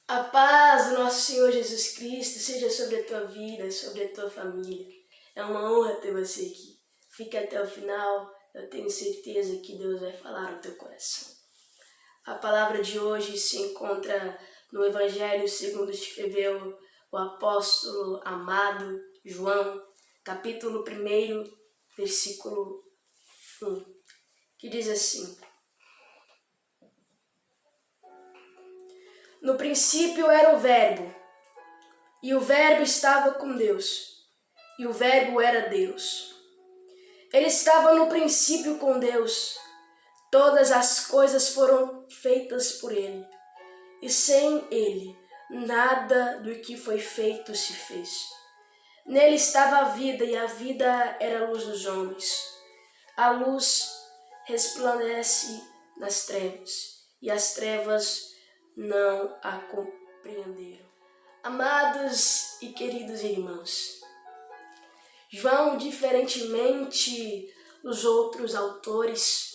A paz do nosso Senhor Jesus Cristo seja sobre a tua vida, sobre a tua família. É uma honra ter você aqui. Fique até o final, eu tenho certeza que Deus vai falar no teu coração. A palavra de hoje se encontra no Evangelho segundo escreveu o apóstolo amado João, capítulo 1, versículo 1, que diz assim: No princípio era o Verbo, e o Verbo estava com Deus, e o Verbo era Deus. Ele estava no princípio com Deus. Todas as coisas foram feitas por ele, e sem ele, nada do que foi feito se fez. Nele estava a vida, e a vida era a luz dos homens. A luz resplandece nas trevas, e as trevas não a compreenderam. Amados e queridos irmãos, João, diferentemente dos outros autores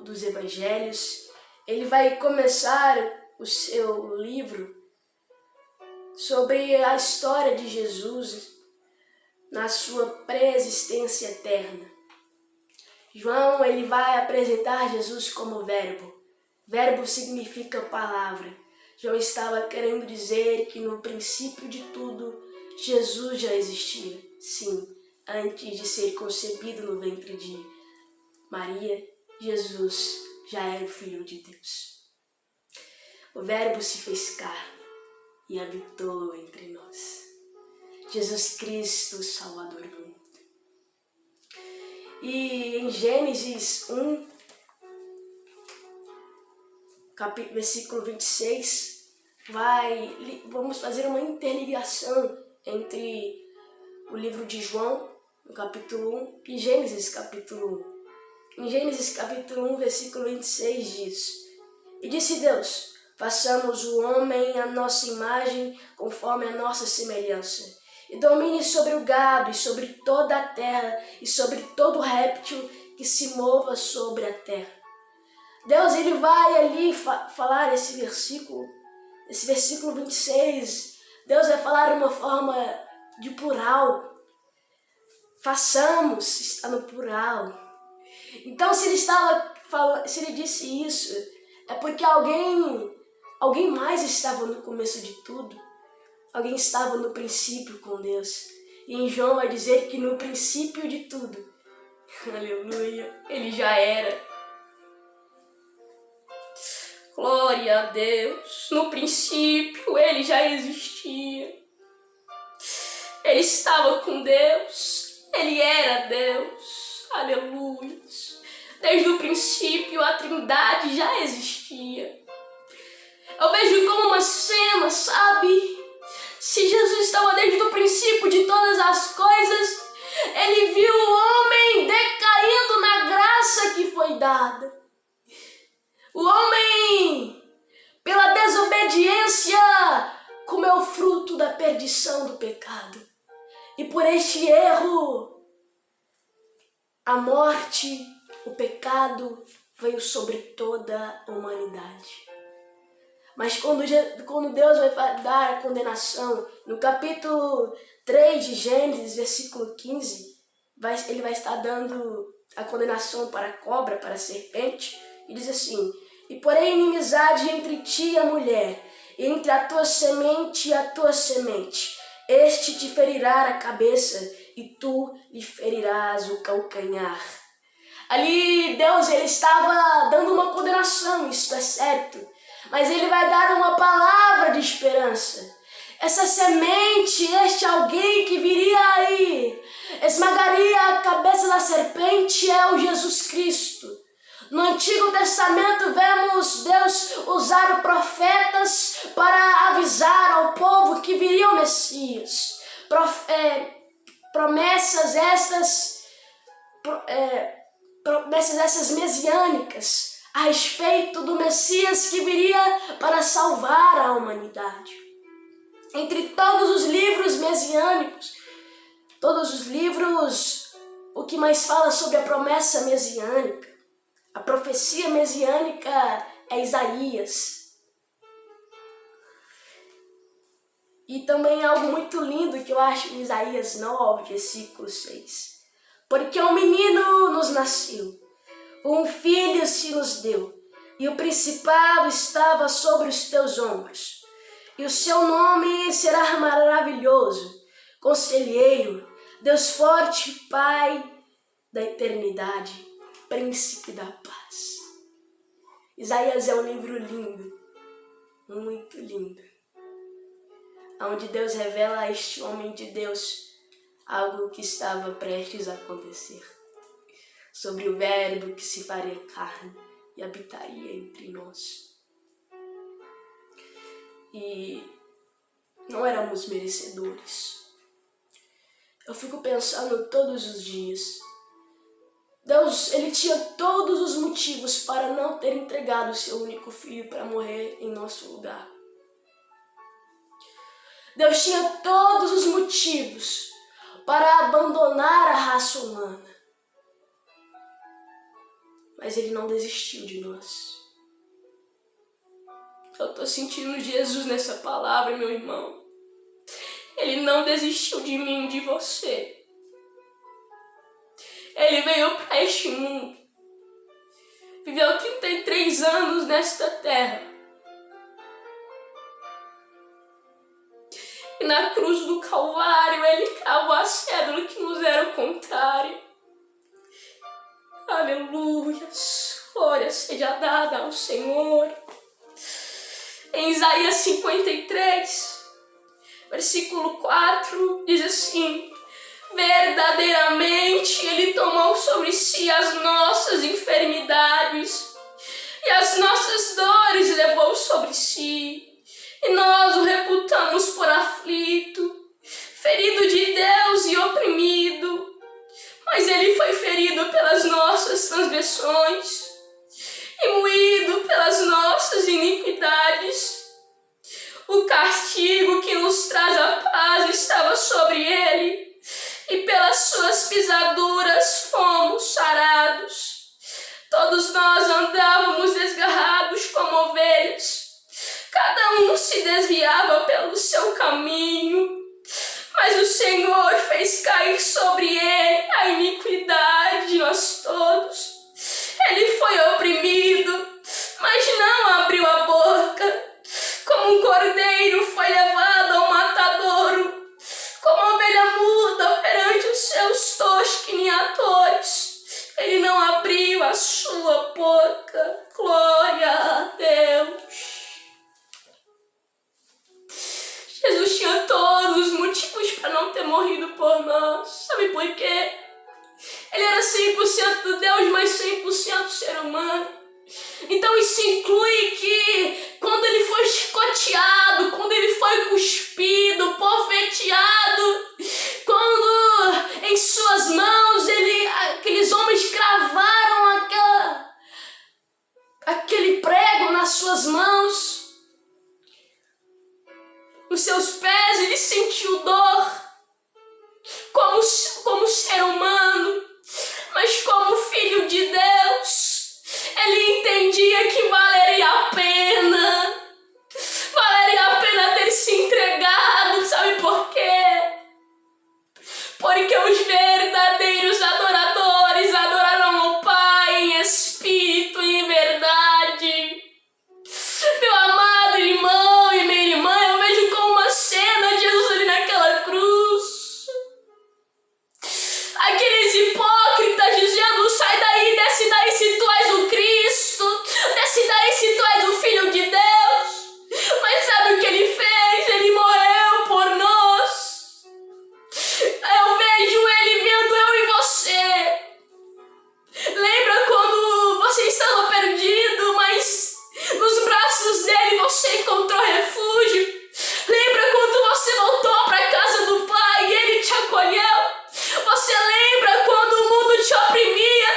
dos evangelhos, ele vai começar o seu livro sobre a história de Jesus na sua pré-existência eterna. João, ele vai apresentar Jesus como verbo. Verbo significa palavra. João estava querendo dizer que no princípio de tudo, Jesus já existia. Sim, antes de ser concebido no ventre de Maria, Jesus já era o Filho de Deus. O Verbo se fez carne e habitou entre nós. Jesus Cristo, Salvador do mundo. E em Gênesis 1, versículo 26, vamos fazer uma interligação entre o livro de João, no capítulo 1, e Gênesis, capítulo 1. Em Gênesis, capítulo 1, versículo 26 diz: E disse Deus, façamos o homem à nossa imagem, conforme a nossa semelhança, e domine sobre o gado, e sobre toda a terra, e sobre todo réptil que se mova sobre a terra. Deus, ele vai ali falar esse versículo 26, Deus vai falar de uma forma de plural. Façamos, está no plural. Então, se ele disse isso, é porque alguém mais estava no começo de tudo. Alguém estava no princípio com Deus. E em João vai dizer que no princípio de tudo, aleluia, ele já era. Glória a Deus, no princípio ele já existia. Ele estava com Deus, ele era Deus, aleluia. Desde o princípio a Trindade já existia. Eu vejo como uma cena, sabe? Se Jesus estava desde o princípio de todas as coisas, ele viu o homem decaindo na graça que foi dada. O homem, pela desobediência, comeu o fruto da perdição do pecado. E por este erro, a morte, o pecado veio sobre toda a humanidade. Mas quando Deus vai dar a condenação, no capítulo 3 de Gênesis, versículo 15, ele vai estar dando a condenação para a cobra, para a serpente, e diz assim: E porém inimizade entre ti e a mulher, e entre a tua semente e a tua semente. Este te ferirá a cabeça, e tu lhe ferirás o calcanhar. Ali Deus, ele estava dando uma condenação, isso é certo. Mas ele vai dar uma palavra de esperança. Essa semente, este alguém que viria aí, esmagaria a cabeça da serpente, é o Jesus Cristo. No Antigo Testamento vemos Deus usar profetas para avisar ao povo que viria o Messias. Promessas essas messiânicas a respeito do Messias que viria para salvar a humanidade. Entre todos os livros messiânicos, todos os livros, o que mais fala sobre a promessa messiânica, a profecia messiânica é Isaías. E também algo muito lindo que eu acho em Isaías 9, versículo 6. Porque um menino nos nasceu, um filho se nos deu, e o principado estava sobre os teus ombros. E o seu nome será maravilhoso, conselheiro, Deus forte, Pai da eternidade, príncipe da paz. Isaías é um livro lindo, muito lindo, onde Deus revela a este homem de Deus algo que estava prestes a acontecer, sobre o Verbo que se faria carne e habitaria entre nós. E não éramos merecedores. Eu fico pensando todos os dias, Deus, ele tinha todos os motivos para não ter entregado o seu único filho para morrer em nosso lugar. Deus tinha todos os motivos para abandonar a raça humana. Mas ele não desistiu de nós. Eu estou sentindo Jesus nessa palavra, meu irmão. Ele não desistiu de mim, de você. Ele veio para este mundo. Viveu 33 anos nesta terra. E na cruz do Calvário, ele cravou a cédula que nos era contrária. Aleluia. Glória seja dada ao Senhor. Em Isaías 53, versículo 4, diz assim: verdadeiramente ele tomou sobre si as nossas enfermidades e as nossas dores levou sobre si, e nós o reputamos por aflito, ferido de Deus e oprimido. Mas ele foi ferido pelas nossas transgressões e moído pelas nossas iniquidades. O castigo que nos traz a paz estava sobre ele, e pelas suas pisaduras fomos sarados. Todos nós andávamos desgarrados como ovelhas, cada um se desviava pelo seu caminho, mas o Senhor fez cair sobre ele a iniquidade de nós todos. Ele foi oprimido, mas não abriu a boca. Como um cordeiro foi levado ao matadouro, como ovelha muda perante os seus tosquiniatores, ele não abriu a sua boca. Glória a Deus. Jesus tinha todos os motivos para não ter morrido por nós. Sabe por quê? Ele era 100% Deus, mas 100% ser humano. Então isso inclui que quando ele foi chicoteado, quando ele foi cuspido, porfeteado, quando em suas mãos aqueles homens cravaram aquele prego nas suas mãos, nos seus pés, ele sentiu dor como ser humano, mas como filho de Deus, ele entendia que valeria a pena ter se entregado. Sabe por quê? Porque os verdadeiros adoradores adorarão ao Pai em espírito e em verdade. Meu amado irmão e minha irmã, eu vejo como uma cena de Jesus ali naquela cruz. Aqueles hipócritas dizendo: sai daí, desce daí se tu és o Cristo, desce daí se tu és o Filho de Deus. Mas sabe o que ele fez? Ele morreu por nós. Eu vejo ele vendo eu e você. Lembra quando você estava perdido, mas nos braços dele você encontrou refúgio? Lembra quando você voltou para a casa do Pai e ele te acolheu? Você lembra quando o mundo te oprimia,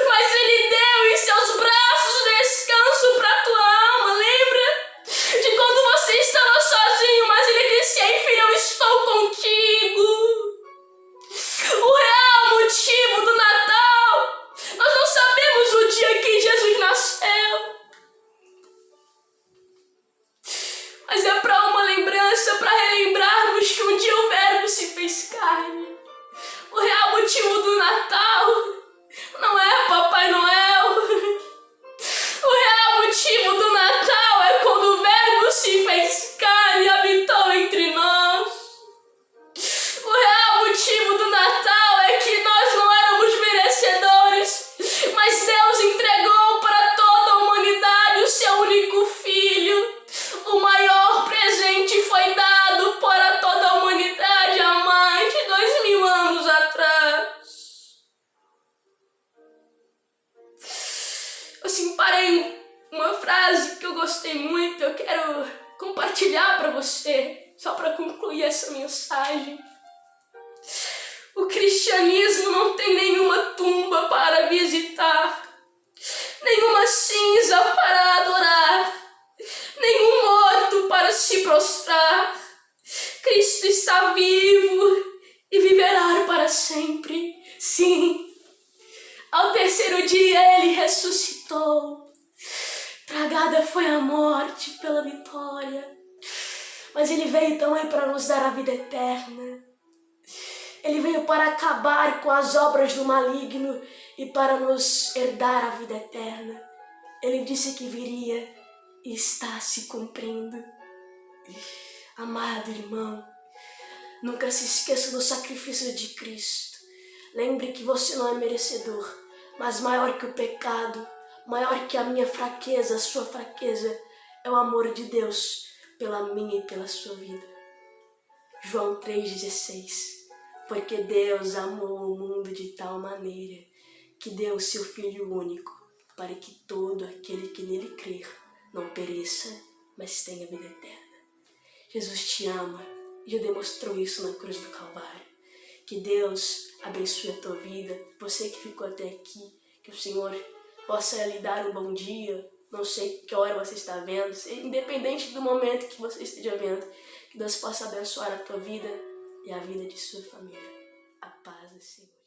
mas ele deu em seus braços descanso para a tua alma? Lembra de quando você estava sozinho, mas ele disse: ei filho, eu estou contigo. O real motivo do Natal, nós não sabemos o dia que Jesus nasceu, mas é para uma lembrança esperança para relembrarmos que um dia o Verbo se fez carne. O real motivo do Natal não é Papai Noel. O real motivo do Natal é quando o Verbo se fez carne e habitou entre nós. O real motivo do Natal é que nós não éramos merecedores, mas Deus entregou para toda a humanidade o seu único filho. O maior presente foi dado para toda a humanidade há mais de 2000 anos atrás. Eu separei uma frase que eu gostei muito, eu quero compartilhar para você, só para concluir essa mensagem. O cristianismo não tem nenhuma tumba para visitar, nenhuma cinza para adorar, nenhum morto para se prostrar. Cristo está vivo e viverá para sempre. Sim, ao terceiro dia ele ressuscitou. Tragada foi a morte pela vitória, mas ele veio também para nos dar a vida eterna. Ele veio para acabar com as obras do maligno e para nos herdar a vida eterna. Ele disse que viria e está se cumprindo. Amado irmão, nunca se esqueça do sacrifício de Cristo. Lembre que você não é merecedor, mas maior que o pecado, maior que a minha fraqueza, a sua fraqueza, é o amor de Deus pela minha e pela sua vida. João 3,16. Porque Deus amou o mundo de tal maneira que deu o seu Filho único, para que todo aquele que nele crer não pereça, mas tenha vida eterna. Jesus te ama e já demonstrou isso na cruz do Calvário. Que Deus abençoe a tua vida, você que ficou até aqui, que o Senhor possa lhe dar um bom dia, não sei que hora você está vendo, independente do momento que você esteja vendo, que Deus possa abençoar a tua vida e a vida de sua família. A paz do Senhor.